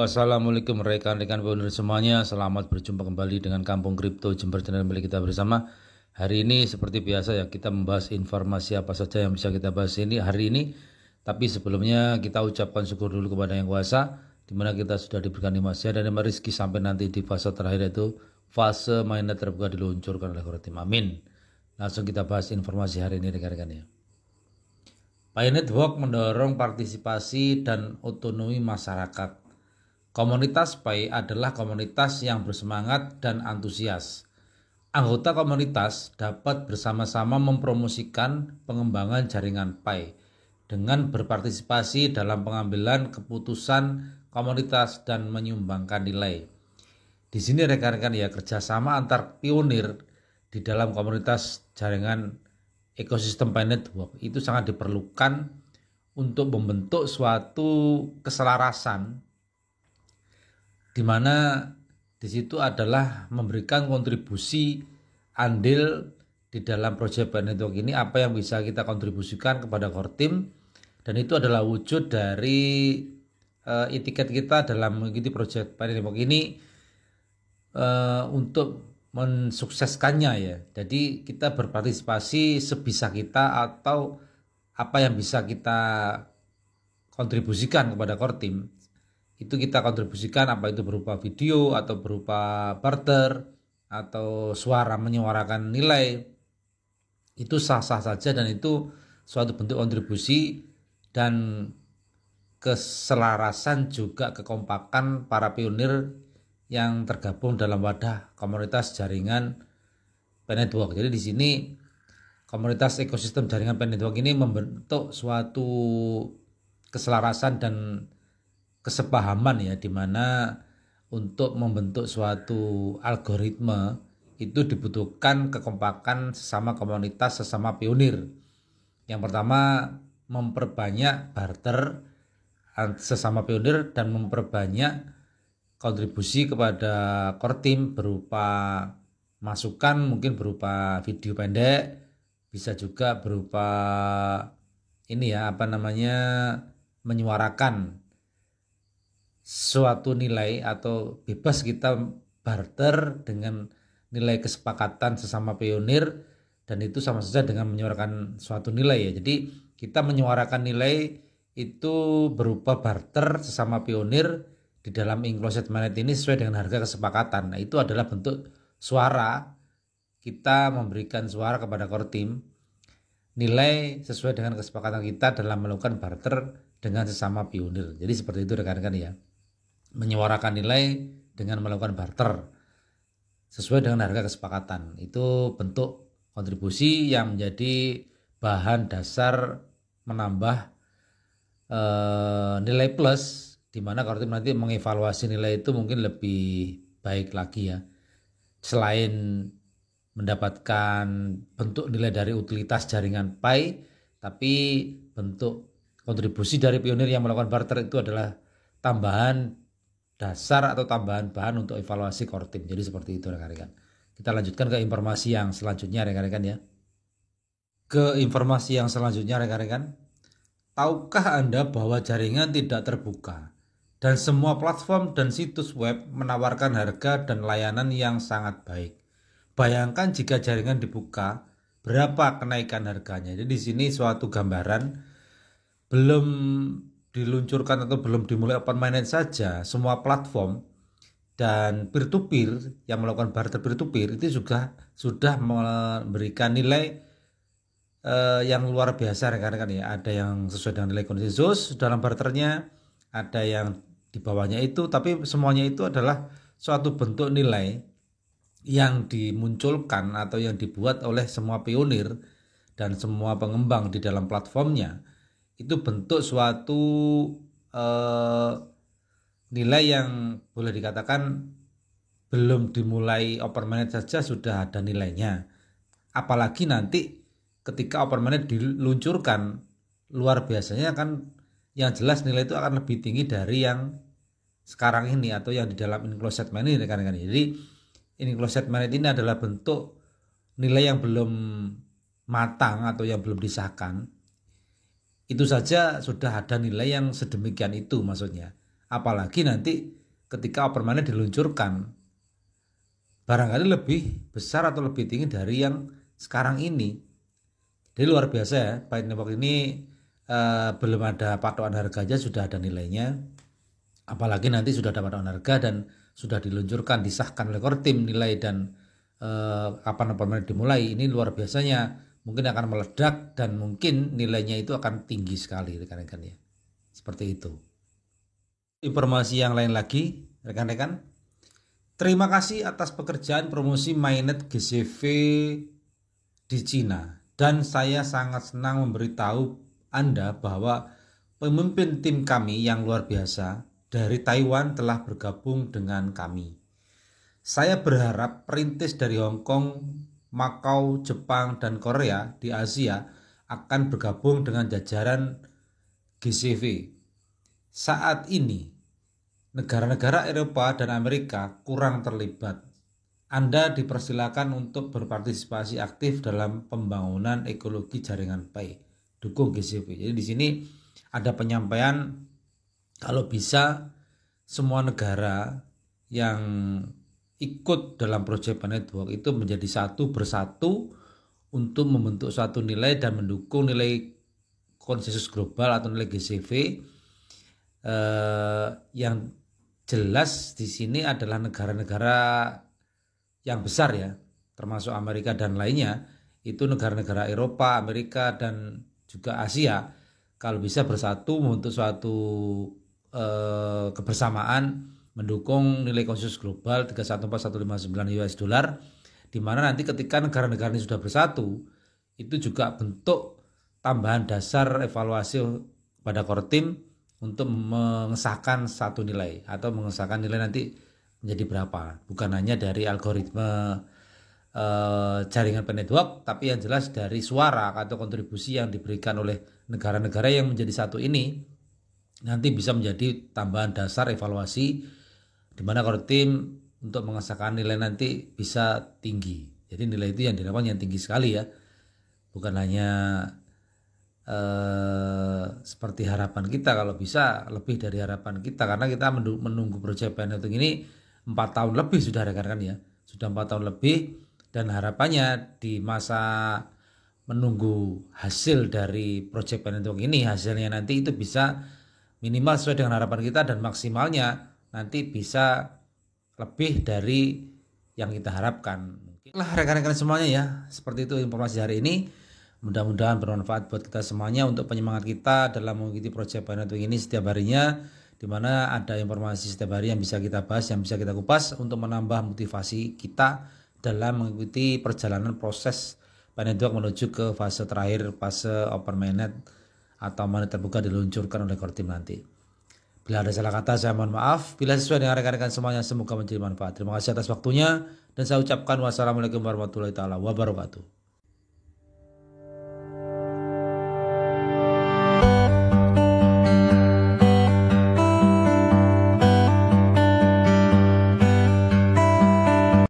Assalamualaikum rekan-rekan pionir semuanya. Selamat berjumpa kembali dengan Kampung Kripto Jember channel milik kita bersama. Hari ini seperti biasa ya, kita membahas informasi apa saja yang bisa kita bahas ini hari ini. Tapi sebelumnya kita ucapkan syukur dulu kepada Yang Kuasa, di mana kita sudah diberikan nikmat sehat dan nikmat rezeki sampai nanti di fase terakhir, yaitu fase mainnet terbuka diluncurkan oleh Khotim. Amin. Langsung kita bahas informasi hari ini rekan-rekan ya. Pi Network mendorong partisipasi dan otonomi masyarakat. Komunitas Pi adalah komunitas yang bersemangat dan antusias. Anggota komunitas dapat bersama-sama mempromosikan pengembangan jaringan Pi dengan berpartisipasi dalam pengambilan keputusan komunitas dan menyumbangkan nilai. Di sini rekan-rekan ya, kerjasama antar pionir di dalam komunitas jaringan ekosistem Pi Network itu sangat diperlukan untuk membentuk suatu keselarasan, di mana di situ adalah memberikan kontribusi andil di dalam proyek Pi Network ini, apa yang bisa kita kontribusikan kepada Khotim, dan itu adalah wujud dari etiket kita dalam mengikuti proyek Pi Network ini untuk mensukseskannya ya. Jadi kita berpartisipasi sebisa kita atau apa yang bisa kita kontribusikan kepada Khotim, itu kita kontribusikan, apa itu berupa video atau berupa barter atau suara menyuarakan nilai, itu sah-sah saja dan itu suatu bentuk kontribusi dan keselarasan juga kekompakan para pionir yang tergabung dalam wadah komunitas jaringan Pi Network. Jadi di sini komunitas ekosistem jaringan Pi Network ini membentuk suatu keselarasan dan kesepahaman ya, di mana untuk membentuk suatu algoritma itu dibutuhkan kekompakan sesama komunitas, sesama pionir. Yang pertama, memperbanyak barter sesama pionir dan memperbanyak kontribusi kepada Khotim berupa masukan, mungkin berupa video pendek, bisa juga berupa ini ya, menyuarakan suatu nilai, atau bebas kita barter dengan nilai kesepakatan sesama pionir, dan itu sama saja dengan menyuarakan suatu nilai ya. Jadi kita menyuarakan nilai itu berupa barter sesama pionir di dalam enclosed mainnet ini sesuai dengan harga kesepakatan. Nah, itu adalah bentuk suara, kita memberikan suara kepada Khotim, nilai sesuai dengan kesepakatan kita dalam melakukan barter dengan sesama pionir. Jadi seperti itu rekan-rekan ya, menyuarakan nilai dengan melakukan barter sesuai dengan harga kesepakatan. Itu bentuk kontribusi yang menjadi bahan dasar menambah nilai plus, di mana Khotim nanti mengevaluasi nilai itu mungkin lebih baik lagi ya. Selain mendapatkan bentuk nilai dari utilitas jaringan Pi, tapi bentuk kontribusi dari pionir yang melakukan barter itu adalah tambahan dasar atau tambahan bahan untuk evaluasi Khotim. Jadi seperti itu rekan-rekan. Kita lanjutkan ke informasi yang selanjutnya rekan-rekan ya. Ke informasi yang selanjutnya rekan-rekan. Tahukah Anda bahwa jaringan tidak terbuka dan semua platform dan situs web menawarkan harga dan layanan yang sangat baik? Bayangkan jika jaringan dibuka, berapa kenaikan harganya. Jadi di sini suatu gambaran, belum diluncurkan atau belum dimulai open mainnet saja, semua platform dan peer-to-peer yang melakukan barter peer-to-peer itu juga sudah memberikan nilai yang luar biasa rekan-rekan ya. Ada yang sesuai dengan nilai konsensus dalam barternya, ada yang di bawahnya itu, tapi semuanya itu adalah suatu bentuk nilai yang dimunculkan atau yang dibuat oleh semua pionir dan semua pengembang di dalam platformnya. Itu bentuk suatu nilai yang boleh dikatakan belum dimulai open mainnet saja sudah ada nilainya. Apalagi nanti ketika open mainnet diluncurkan, luar biasanya kan yang jelas nilai itu akan lebih tinggi dari yang sekarang ini atau yang di dalam enclosed mainnet ini rekan-rekan. Jadi enclosed mainnet ini adalah bentuk nilai yang belum matang atau yang belum disahkan. Itu saja sudah ada nilai yang sedemikian itu maksudnya. Apalagi nanti ketika Open diluncurkan, barangkali lebih besar atau lebih tinggi dari yang sekarang ini. Jadi luar biasa ya, Pay Network ini belum ada patokan harganya, sudah ada nilainya. Apalagi nanti sudah ada patokan harga dan sudah diluncurkan, disahkan oleh Kortim nilai dan kapan Open dimulai. Ini luar biasanya, mungkin akan meledak dan mungkin nilainya itu akan tinggi sekali rekan-rekan ya. Seperti itu. Informasi yang lain lagi rekan-rekan, terima kasih atas pekerjaan promosi Mainnet GCV di Cina, dan saya sangat senang memberitahu Anda bahwa pemimpin tim kami yang luar biasa dari Taiwan telah bergabung dengan kami. Saya berharap perintis dari Hong Kong, Makau, Jepang, dan Korea di Asia akan bergabung dengan jajaran GCV. Saat ini, negara-negara Eropa dan Amerika kurang terlibat. Anda dipersilakan untuk berpartisipasi aktif dalam pembangunan ekologi jaringan Pay. Dukung GCV. Jadi di sini ada penyampaian kalau bisa semua negara yang ikut dalam Project Pay Network itu menjadi satu bersatu untuk membentuk suatu nilai dan mendukung nilai konsensus global atau nilai GCV yang jelas di sini adalah negara-negara yang besar ya, termasuk Amerika dan lainnya, itu negara-negara Eropa, Amerika, dan juga Asia. Kalau bisa bersatu membentuk suatu kebersamaan mendukung nilai konsensus global 314159 US dollar, di mana nanti ketika negara-negara ini sudah bersatu, itu juga bentuk tambahan dasar evaluasi pada Kortim untuk mengesahkan satu nilai atau mengesahkan nilai nanti menjadi berapa, bukan hanya dari algoritma jaringan Pay Network, tapi yang jelas dari suara atau kontribusi yang diberikan oleh negara-negara yang menjadi satu ini nanti bisa menjadi tambahan dasar evaluasi di mana Kortim untuk mengesahkan nilai nanti bisa tinggi. Jadi nilai itu yang didapat yang tinggi sekali ya, bukan hanya seperti harapan kita, kalau bisa lebih dari harapan kita, karena kita menunggu Project Pay Network ini 4 tahun lebih sudah rekan-rekan ya, sudah 4 tahun lebih, dan harapannya di masa menunggu hasil dari Project Pay Network ini, hasilnya nanti itu bisa minimal sesuai dengan harapan kita dan maksimalnya nanti bisa lebih dari yang kita harapkan. Mungkinlah rekan-rekan semuanya ya, seperti itu informasi hari ini. Mudah-mudahan bermanfaat buat kita semuanya untuk penyemangat kita dalam mengikuti Project Pay Network ini setiap harinya, di mana ada informasi setiap hari yang bisa kita bahas, yang bisa kita kupas untuk menambah motivasi kita dalam mengikuti perjalanan proses Pay Network menuju ke fase terakhir, fase Open Mainnet atau Mainnet terbuka diluncurkan oleh Kortim nanti. Bila ada salah kata saya mohon maaf. Bila sesuai dengan rekan-rekan semuanya semoga menjadi manfaat. Terima kasih atas waktunya dan saya ucapkan wassalamualaikum warahmatullahi wabarakatuh.